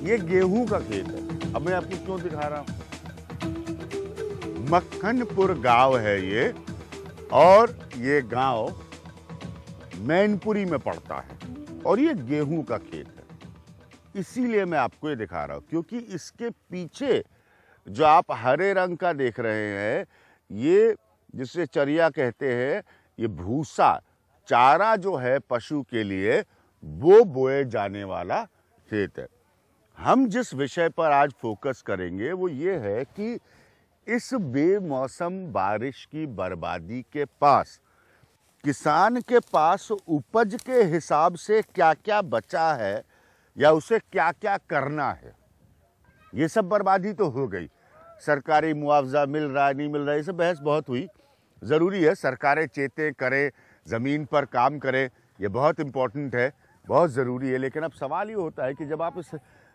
ये गेहूं का खेत है। अब मैं आपको क्यों दिखा रहा हूं, मक्खनपुर गांव है ये, और ये गांव मैनपुरी में पड़ता है, और ये गेहूं का खेत है। इसीलिए मैं आपको ये दिखा रहा हूं, क्योंकि इसके पीछे जो आप हरे रंग का देख रहे हैं, ये जिसे चरिया कहते हैं, ये भूसा चारा जो है पशु के लिए, वो बोए जाने वाला खेत है। हम जिस विषय पर आज फोकस करेंगे वो ये है कि इस बेमौसम बारिश की बर्बादी के पास किसान के पास उपज के हिसाब से क्या क्या बचा है या उसे क्या क्या करना है। ये सब बर्बादी तो हो गई, सरकारी मुआवजा मिल रहा है नहीं मिल रहा है, ये सब बहस बहुत हुई। ज़रूरी है सरकारें चेतें करें, ज़मीन पर काम करें, ये बहुत इम्पोर्टेंट है, बहुत ज़रूरी है। लेकिन अब सवाल ये होता है कि जब आप इस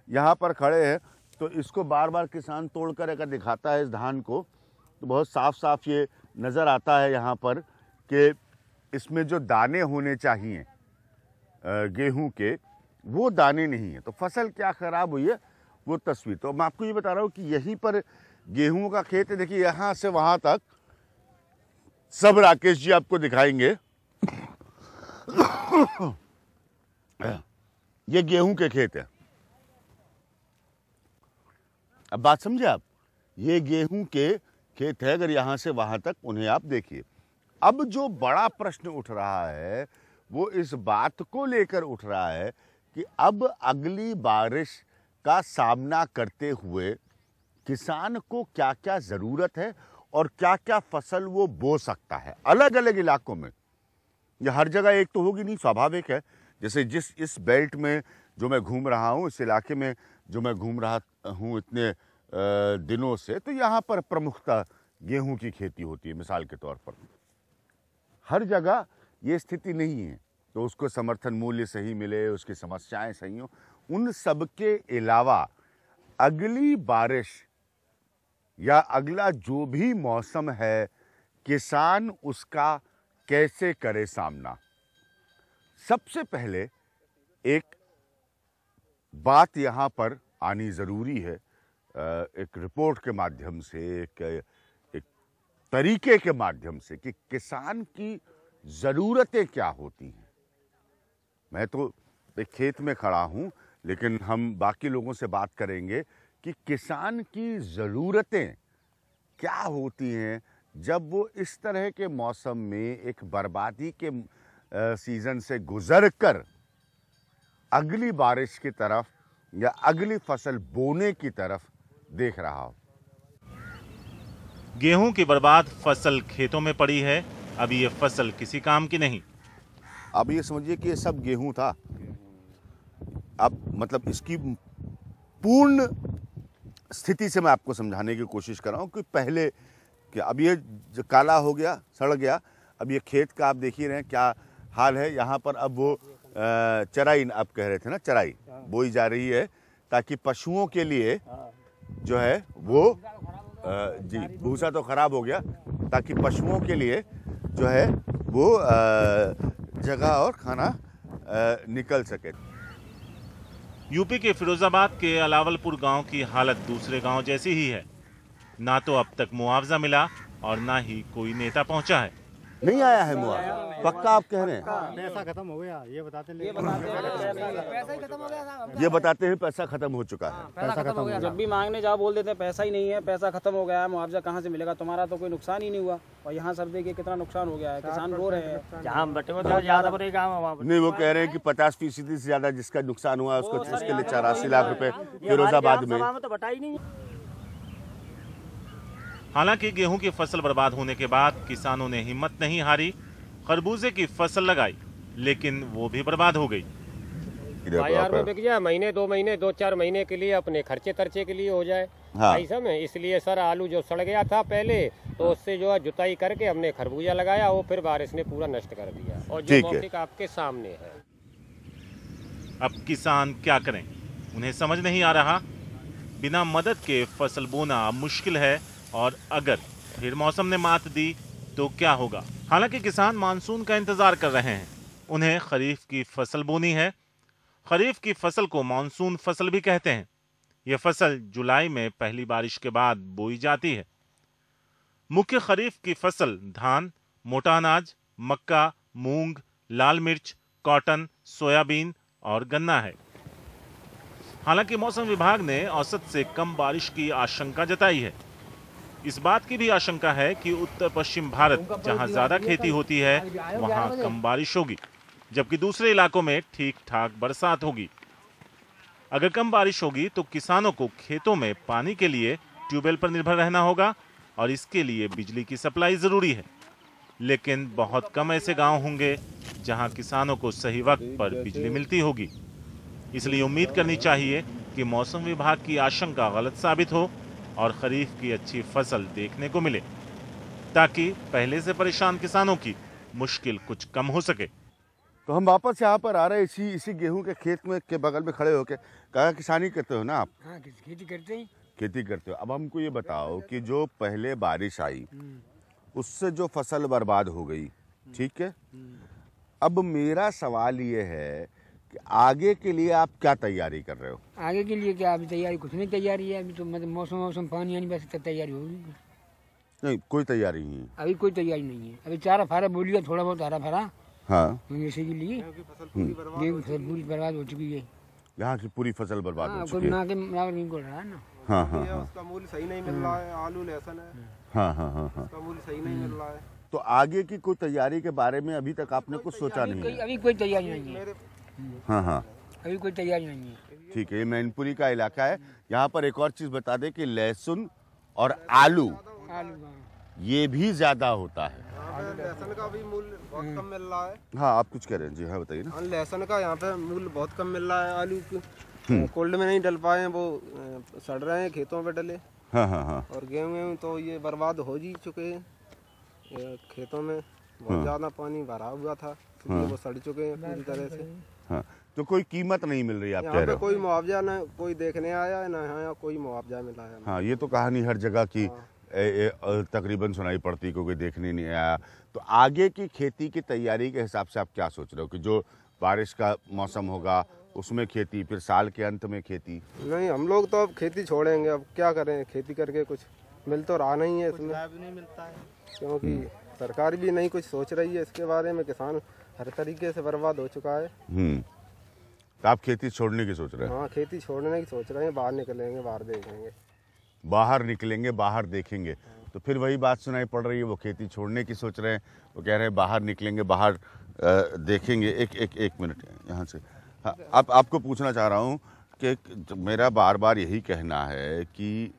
यहाँ पर खड़े हैं तो इसको बार बार किसान तोड़ कर अगर दिखाता है इस धान को, तो बहुत साफ साफ ये नज़र आता है यहाँ पर कि इसमें जो दाने होने चाहिए गेहूं के, वो दाने नहीं है। तो फसल क्या ख़राब हुई है वो तस्वीर तो मैं आपको ये बता रहा हूँ कि यहीं पर गेहूं का खेत है। देखिए यहाँ से वहाँ तक सब राकेश जी आपको दिखाएंगे। ये गेहूं के खेत है। अब बात समझे आप, ये गेहूं के खेत है। अगर यहाँ से वहाँ तक उन्हें आप देखिए। अब जो बड़ा प्रश्न उठ रहा है वो इस बात को लेकर उठ रहा है कि अब अगली बारिश का सामना करते हुए किसान को क्या क्या ज़रूरत है और क्या क्या फसल वो बो सकता है अलग अलग इलाकों में। ये हर जगह एक तो होगी नहीं, स्वाभाविक है। जैसे इस बेल्ट में जो मैं घूम रहा हूँ, इस इलाके में जो मैं घूम रहा हूँ इतने दिनों से, तो यहाँ पर प्रमुखता गेहूं की खेती होती है। मिसाल के तौर पर हर जगह ये स्थिति नहीं है, तो उसको समर्थन मूल्य सही मिले, उसकी समस्याएं सही हो। उन सब के अलावा अगली बारिश या अगला जो भी मौसम है, किसान उसका कैसे करे सामना। सबसे पहले एक बात यहाँ पर आनी ज़रूरी है, एक रिपोर्ट के माध्यम से, एक तरीके के माध्यम से, कि किसान की ज़रूरतें क्या होती हैं। मैं तो एक खेत में खड़ा हूँ, लेकिन हम बाकी लोगों से बात करेंगे कि किसान की ज़रूरतें क्या होती हैं जब वो इस तरह के मौसम में एक बर्बादी के सीज़न से गुज़र कर अगली बारिश की तरफ या अगली फसल बोने की तरफ देख रहा हो। गेहूं की बर्बाद फसल खेतों में पड़ी है। अब ये फसल किसी काम की नहीं। अब ये समझिए कि ये सब गेहूं था। अब मतलब इसकी पूर्ण स्थिति से मैं आपको समझाने की कोशिश कर रहा हूं कि पहले कि अब ये जो काला हो गया, सड़ गया, अब ये खेत का आप देख ही रहे हैं क्या हाल है। यहाँ पर अब वो चराई, आप कह रहे थे ना, चराई बोई जा रही है ताकि पशुओं के लिए जो है वो जी भूसा तो खराब हो गया, ताकि पशुओं के लिए जो है वो जगह और खाना निकल सके। यूपी के फिरोजाबाद के अलावलपुर गांव की हालत दूसरे गांव जैसी ही है। ना तो अब तक मुआवजा मिला और ना ही कोई नेता पहुंचा है। नहीं आया है मुआवजा, पक्का आप कह रहे हैं? पैसा खत्म हो गया, ये बताते हैं पैसा खत्म हो चुका है। पैसा खत्म हो गया। जब भी मांगने जाओ बोल देते हैं पैसा ही नहीं है, पैसा खत्म हो गया है, मुआवजा कहाँ से मिलेगा, तुम्हारा तो कोई नुकसान ही नहीं हुआ। और यहाँ सब देखिए कितना नुकसान हो गया है, किसान रो रहे हैं। जहाँ बटे वो ज्यादा बड़े गाँव, नहीं, वो कह रहे हैं कि 50% से ज्यादा जिसका नुकसान हुआ उसको उसके लिए 84 लाख रुपए फिरोजाबाद में तो बटा ही नहीं। हालांकि गेहूं की फसल बर्बाद होने के बाद किसानों ने हिम्मत नहीं हारी, खरबूजे की फसल लगाई, लेकिन वो भी बर्बाद हो गई। बाजार में बिक जाए, महीने 2 महीने 2-4 महीने के लिए अपने खर्चे तरचे के लिए हो जाए। हाँ। ऐसा में इसलिए सर आलू जो सड़ गया था पहले, तो उससे जो है जुताई करके हमने खरबूजा लगाया, वो फिर बारिश ने पूरा नष्ट कर दिया। और जो मौखिक आपके सामने है। अब किसान क्या करें, उन्हें समझ नहीं आ रहा। बिना मदद के फसल बोना मुश्किल है, और अगर फिर मौसम ने मात दी तो क्या होगा। हालांकि किसान मानसून का इंतजार कर रहे हैं। उन्हें खरीफ की फसल बोनी है। खरीफ की फसल को मानसून फसल भी कहते हैं। यह फसल जुलाई में पहली बारिश के बाद बोई जाती है। मुख्य खरीफ की फसल धान, मोटा अनाज, मक्का, मूंग, लाल मिर्च, कॉटन, सोयाबीन और गन्ना है। हालांकि मौसम विभाग ने औसत से कम बारिश की आशंका जताई है। इस बात की भी आशंका है कि उत्तर पश्चिम भारत जहां ज्यादा खेती होती है वहां कम बारिश होगी, जबकि दूसरे इलाकों में ठीक ठाक बरसात होगी। अगर कम बारिश होगी तो किसानों को खेतों में पानी के लिए ट्यूबवेल पर निर्भर रहना होगा और इसके लिए बिजली की सप्लाई जरूरी है। लेकिन बहुत कम ऐसे गांव होंगे जहां किसानों को सही वक्त पर बिजली मिलती होगी। इसलिए उम्मीद करनी चाहिए कि मौसम विभाग की आशंका गलत साबित हो और खरीफ की अच्छी फसल देखने को मिले, ताकि पहले से परेशान किसानों की मुश्किल कुछ कम हो सके। तो हम वापस यहाँ पर आ रहे हैं इसी गेहूं के खेत में के बगल में खड़े होके। कहा किसानी करते हो ना आप? हाँ, खेती करते हैं। खेती करते हो। अब हमको ये बताओ कि जो पहले बारिश आई उससे जो फसल बर्बाद हो गई, ठीक है, अब मेरा सवाल ये है कि आगे के लिए आप क्या तैयारी कर रहे हो? आगे के लिए क्या, अभी तैयारी कुछ नहीं, तैयारी है अभी तो मतलब मौसम पानी आने बस तैयारी होगी। नहीं, कोई तैयारी नहीं है अभी, कोई तैयारी नहीं है अभी। चारा फारा बोलिए, थोड़ा बहुत हरा भरा। हाँ, जैसे के लिए गेहूं फसल पूरी बर्बाद हो चुकी है। यहाँ की पूरी फसल बर्बाद हो चुकी है। ना के नहीं बोल रहा है ना। हाँ हाँ हाँ, उसका मूल्य सही नहीं मिल रहा है। आलू लहसुन है, हाँ हाँ हाँ हाँ, उसका मूल्य सही नहीं मिल रहा है। तो आगे की कोई तैयारी के बारे में अभी तक आपने कुछ सोचा नहीं है? अभी कोई तैयारी नहीं है। हाँ हाँ, अभी कोई तैयारी नहीं है। ठीक है। ये मैनपुरी का इलाका है। यहाँ पर एक और चीज बता दें कि लहसुन और आलू ये भी ज्यादा होता है। लहसुन का भी मूल्य बहुत कम मिल रहा है। हाँ, आप कुछ कह रहे हैं जी? हाँ, बताइए ना। लहसुन का यहाँ पे मूल्य बहुत कम मिल रहा है। आलू कोल्ड में नहीं डल पाए हैं, वो सड़ रहे हैं खेतों पे डले। हाँ हाँ हाँ, और गेहूँ तो ये बर्बाद हो जी चुके हैं। ये खेतों में बहुत ज्यादा पानी भरा हुआ था, तो वो सड़ चुके हैं पूरी तरह से। हाँ, तो कोई कीमत नहीं मिल रही, आप कह यहाँ रहे पे हो? कोई मुआवजा न कोई देखने आया न यहाँ कोई मुआवजा मिला है। हाँ, ये तो कहानी हर जगह की तकरीबन सुनाई पड़ती, क्योंकि देखने नहीं आया। तो आगे की खेती की तैयारी के हिसाब से आप क्या सोच रहे हो कि जो बारिश का मौसम होगा उसमें खेती, फिर साल के अंत में खेती? नहीं, हम लोग तो अब खेती छोड़ेंगे। अब क्या करें, खेती करके कुछ मिल तो रहा नहीं है इसमें, नहीं मिलता है, क्योंकि सरकार भी नहीं कुछ सोच रही है इसके बारे में। किसान हर तरीके से बर्बाद हो चुका है। तो आप खेती छोड़ने की सोच रहे हैं? हाँ, खेती छोड़ने की सोच रहे हैं। बाहर निकलेंगे, बाहर देखेंगे। बाहर निकलेंगे, बाहर देखेंगे। तो फिर वही बात सुनाई पड़ रही है, वो खेती छोड़ने की सोच रहे हैं, वो कह रहे हैं बाहर निकलेंगे, बाहर देखेंगे। एक मिनट यहाँ से। हाँ, अब आपको पूछना चाह रहा हूँ कि मेरा बार बार यही कहना है कि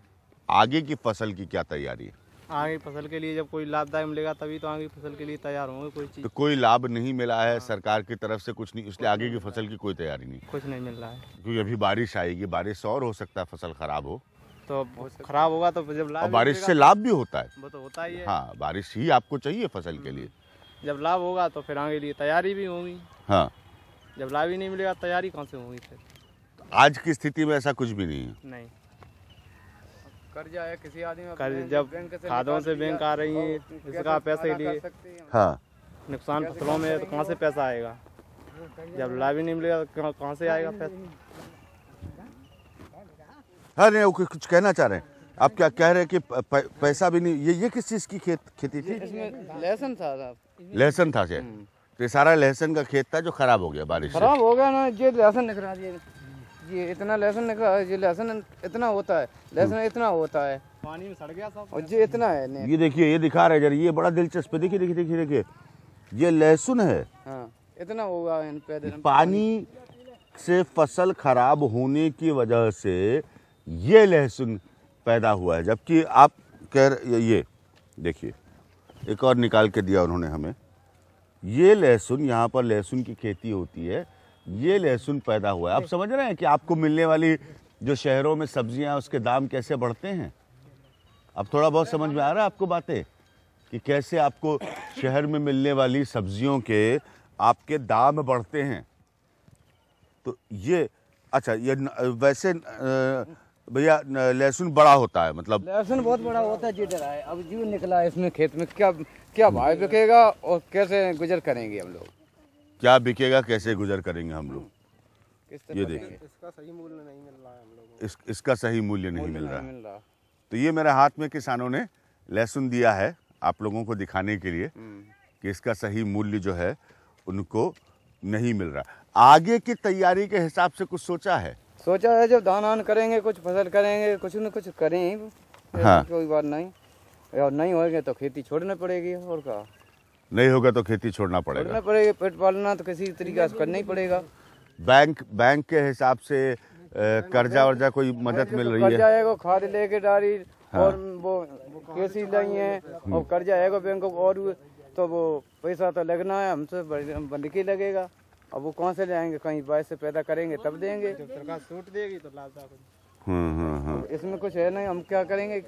आगे की फसल की क्या तैयारी है? आगे फसल के लिए जब कोई लाभदायक मिलेगा तभी तो आगे फसल के लिए तैयार होंगे। कोई चीज तो कोई लाभ नहीं मिला है सरकार की तरफ से, कुछ नहीं, इसलिए आगे की फसल की कोई तैयारी नहीं, कुछ नहीं मिल रहा है। क्योंकि अभी बारिश आएगी, बारिश से और हो सकता है फसल खराब हो, तो खराब होगा तो जब और लाभ बारिश से लाभ भी होता है। वो तो होता ही है। हाँ, बारिश ही आपको चाहिए फसल के लिए। जब लाभ होगा तो फिर आगे लिए तैयारी भी होगी। हाँ, जब लाभ ही नहीं मिलेगा तैयारी कहाँ से होगी फिर? आज की स्थिति में ऐसा कुछ भी नहीं है। नहीं, कर्जा है किसी आदमी कर्ज जब खादों से बैंक आ रही है, इसका पैसे लिए हाँ, नुकसान फसलों में, तो कहाँ से पैसा आएगा? जब लाभ ही नहीं मिलेगा तो कहाँ से आएगा पैसा? हाँ, नहीं, वो कुछ कहना चाह रहे हैं आप? क्या कह रहे हैं कि पैसा भी नहीं? ये किस चीज की खेती थी? इसमें लहसुन था साहब। लहसुन था शायद। तो ये सारा लहसुन का खेत था जो खराब हो गया बारिश से। खराब हो गया ना। ये लहसुन निकला, ये इतना लहसुन निकला। ये लहसुन इतना होता है, लहसुन इतना होता है, पानी में सड़ गया सब। और ये इतना है। ये देखिए, ये दिखा रहे जरा, ये बड़ा दिलचस्प है। देखिए देखिए देखिए देखिए, ये लहसुन है। हाँ, इतना होगा इन पैदे। पानी से फसल खराब होने की वजह से ये लहसुन पैदा हुआ है, जबकि आप कह रहे, ये देखिए, एक और निकाल के दिया उन्होंने हमें। ये लहसुन, यहाँ पर लहसुन की खेती होती है, ये लहसुन पैदा हुआ है। आप समझ रहे हैं कि आपको मिलने वाली जो शहरों में सब्जियां, उसके दाम कैसे बढ़ते हैं? अब थोड़ा बहुत समझ में आ रहा है आपको बातें कि कैसे आपको शहर में मिलने वाली सब्जियों के आपके दाम बढ़ते हैं? तो ये अच्छा, ये वैसे भैया लहसुन बड़ा होता है, मतलब लहसुन बहुत बड़ा होता है। जिधर है अब जीव निकला है इसमें खेत में, क्या भाव बिकेगा और कैसे गुजर करेंगे हम लोग? क्या बिकेगा, कैसे गुजर करेंगे हम लोग? किस ये तरह देखिए, इसका सही मूल्य नहीं मिल रहा है हम लोगों इसका सही मूल्य नहीं मिल रहा। मिल रहा। तो ये मेरे हाथ में किसानों ने लहसुन दिया है आप लोगों को दिखाने के लिए कि इसका सही मूल्य जो है उनको नहीं मिल रहा। आगे की तैयारी के हिसाब से कुछ सोचा है? सोचा है जब धान आन करेंगे, कुछ फसल करेंगे, कुछ न कुछ करें। हाँ। कोई बात नहीं, और नहीं होएगा तो खेती छोड़ना पड़ेगी। और क्या, नहीं होगा तो खेती छोड़ना पड़ेगा। पेट पालना तो किसी तरीके से करना ही पड़ेगा। बैंक के हिसाब से कर्जा वर्जा कोई मदद मिल रही कर्जा है? है, खाद लेके डाली और वो केसी लाई है और कर्जा है बैंक को, और तो वो पैसा तो लगना है हमसे, बंद के लगेगा। अब वो कहाँ से लाएंगे, कहीं बाहर से पैदा करेंगे तब देंगे। जब सरकार छूट देगी तो लाभ। इसमें कुछ है नहीं, हम क्या करेंगे।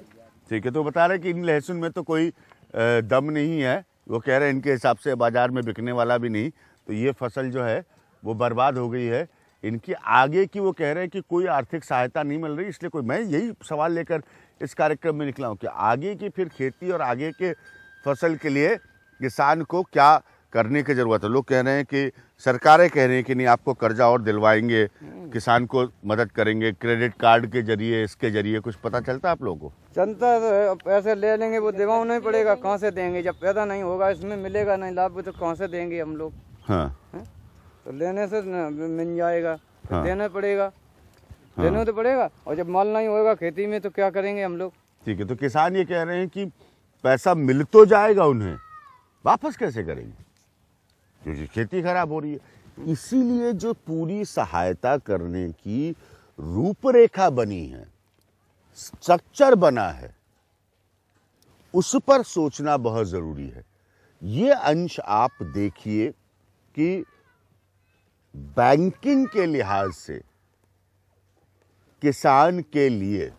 ठीक है, तो बता रहे कि इन लहसुन में तो कोई दम नहीं है। वो कह रहे हैं इनके हिसाब से बाजार में बिकने वाला भी नहीं। तो ये फसल जो है वो बर्बाद हो गई है। इनकी आगे की वो कह रहे हैं कि कोई आर्थिक सहायता नहीं मिल रही। इसलिए मैं यही सवाल लेकर इस कार्यक्रम में निकला हूँ कि आगे की फिर खेती और आगे के फसल के लिए किसान को क्या करने की ज़रूरत है। लोग कह रहे हैं कि सरकारें कह रही हैं कि नहीं, आपको कर्जा और दिलवाएंगे, किसान को मदद करेंगे, क्रेडिट कार्ड के जरिए, इसके जरिए कुछ पता चलता है आप लोगों को? जनता पैसे ले लेंगे, वो दिवाओ नहीं पड़ेगा, कहाँ से देंगे? जब पैदा नहीं होगा, इसमें मिलेगा नहीं लाभ, तो कहाँ से देंगे हम लोग? हाँ, तो लेने से मिल जाएगा, तो हाँ। देना पड़ेगा, देना तो पड़ेगा। और जब माल नहीं होगा खेती में तो क्या करेंगे हम लोग? ठीक है, तो किसान ये कह रहे हैं कि पैसा मिल तो जाएगा, उन्हें वापस कैसे करेंगे क्योंकि खेती खराब हो रही है। इसीलिए जो पूरी सहायता करने की रूपरेखा बनी है, स्ट्रक्चर बना है, उस पर सोचना बहुत जरूरी है। ये अंश आप देखिए कि बैंकिंग के लिहाज से किसान के लिए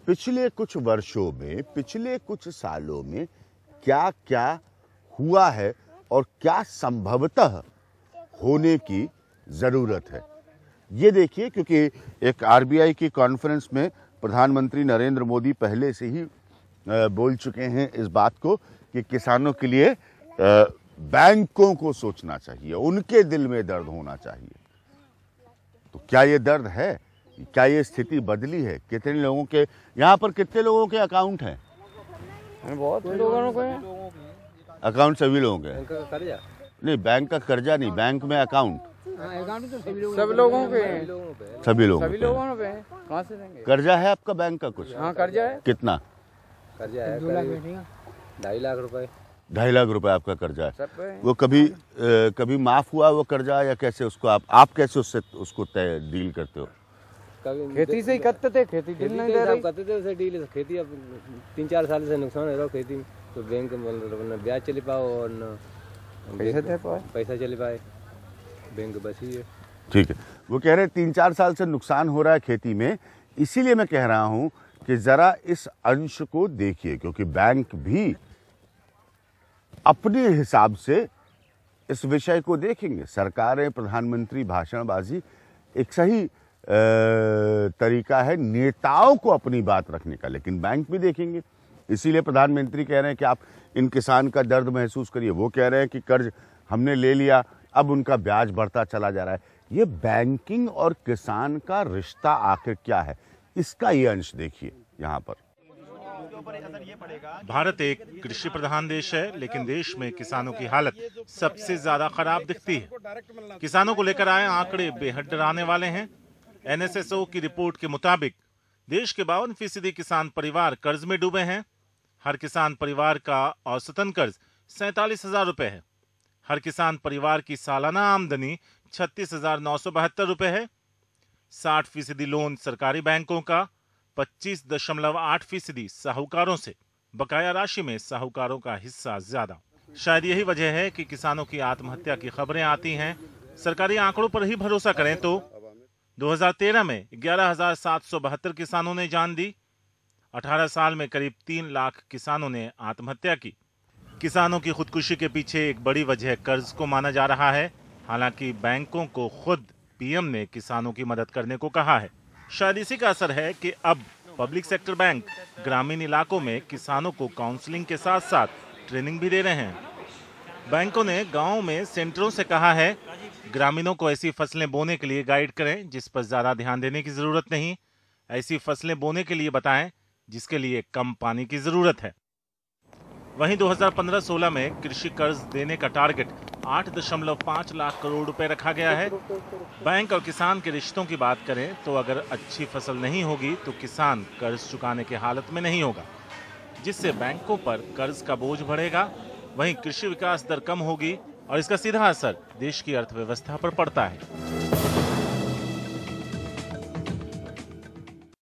पिछले कुछ वर्षों में, पिछले कुछ सालों में क्या क्या हुआ है और क्या संभवतः होने की जरूरत है, ये देखिए। क्योंकि एक आरबीआई की कॉन्फ्रेंस में प्रधानमंत्री नरेंद्र मोदी पहले से ही बोल चुके हैं इस बात को कि किसानों के लिए बैंकों को सोचना चाहिए, उनके दिल में दर्द होना चाहिए। तो क्या ये दर्द है? क्या ये स्थिति बदली है? कितने लोगों के यहाँ पर, कितने लोगों के अकाउंट हैं? बहुत लोगों को अकाउंट सभी लोगों के हैं। नहीं, बैंक का कर्जा नहीं, बैंक में अकाउंट सब लोगों के हैं, सभी लोगों सभी के लोगों पे हैं। कहाँ से देंगे? कर्जा है आपका बैंक का कुछ? हाँ, कर्जा है। कितना? कर्जा है 2.5 लाख रुपए। 2.5 लाख रुपए आपका कर्जा है। सब पे हैं। वो कभी माफ हुआ वो कर्जा, या कैसे उसको आप कैसे उसको डील करते हो? खेती से ही करते थे, खेती डील नहीं दे रही। करते थे उसे डील। खेती अब 3-4 साल से नुकसान हो रहा खेती में, तो बैंक न ब्याज चले पाओ और न पैसा चले पाए, बैंक बची है। ठीक है, वो कह रहे हैं 3-4 साल से नुकसान हो रहा है खेती में। इसीलिए मैं कह रहा हूं कि जरा इस अंश को देखिए, क्योंकि बैंक भी अपने हिसाब से इस विषय को देखेंगे। सरकारें, प्रधानमंत्री भाषणबाजी एक सही तरीका है नेताओं को अपनी बात रखने का, लेकिन बैंक भी देखेंगे। इसीलिए प्रधानमंत्री कह रहे हैं कि आप इन किसान का दर्द महसूस करिए। वो कह रहे हैं कि कर्ज हमने ले लिया, अब उनका ब्याज बढ़ता चला जा रहा है। ये बैंकिंग और किसान का रिश्ता आखिर क्या है, इसका ये अंश देखिए यहाँ पर। भारत एक कृषि प्रधान देश है, लेकिन देश में किसानों की हालत सबसे ज्यादा खराब दिखती है। किसानों को लेकर आए आंकड़े बेहद डराने वाले हैं। एनएसएसओ की रिपोर्ट के मुताबिक देश के 52% किसान परिवार कर्ज में डूबे हैं। हर किसान परिवार का औसतन कर्ज 47,000 रुपए है। हर किसान परिवार की सालाना आमदनी 36,972 रुपए है। 60% लोन सरकारी बैंकों का, 25.8% साहूकारों से। बकाया राशि में साहूकारों का हिस्सा ज्यादा। शायद यही वजह है कि किसानों की आत्महत्या की खबरें आती हैं। सरकारी आंकड़ों पर ही भरोसा करें तो 2013 में 11,772 किसानों ने जान दी। 18 साल में करीब 3 लाख किसानों ने आत्महत्या की। किसानों की खुदकुशी के पीछे एक बड़ी वजह कर्ज को माना जा रहा है। हालांकि बैंकों को खुद पीएम ने किसानों की मदद करने को कहा है। शायद इसी का असर है कि अब पब्लिक सेक्टर बैंक ग्रामीण इलाकों में किसानों को काउंसलिंग के साथ साथ ट्रेनिंग भी दे रहे हैं। बैंकों ने गांवों में सेंटरों से कहा है ग्रामीणों को ऐसी फसलें बोने के लिए गाइड करें जिस पर ज्यादा ध्यान देने की जरूरत नहीं। ऐसी फसलें बोने के लिए बताएं जिसके लिए कम पानी की जरूरत है। वहीं 2015-16 में कृषि कर्ज देने का टारगेट 8.5 लाख करोड़ रुपए रखा गया है। बैंक और किसान के रिश्तों की बात करें तो अगर अच्छी फसल नहीं होगी तो किसान कर्ज चुकाने की हालत में नहीं होगा, जिससे बैंकों पर कर्ज का बोझ बढ़ेगा। वहीं कृषि विकास दर कम होगी और इसका सीधा असर देश की अर्थव्यवस्था पर पड़ता है।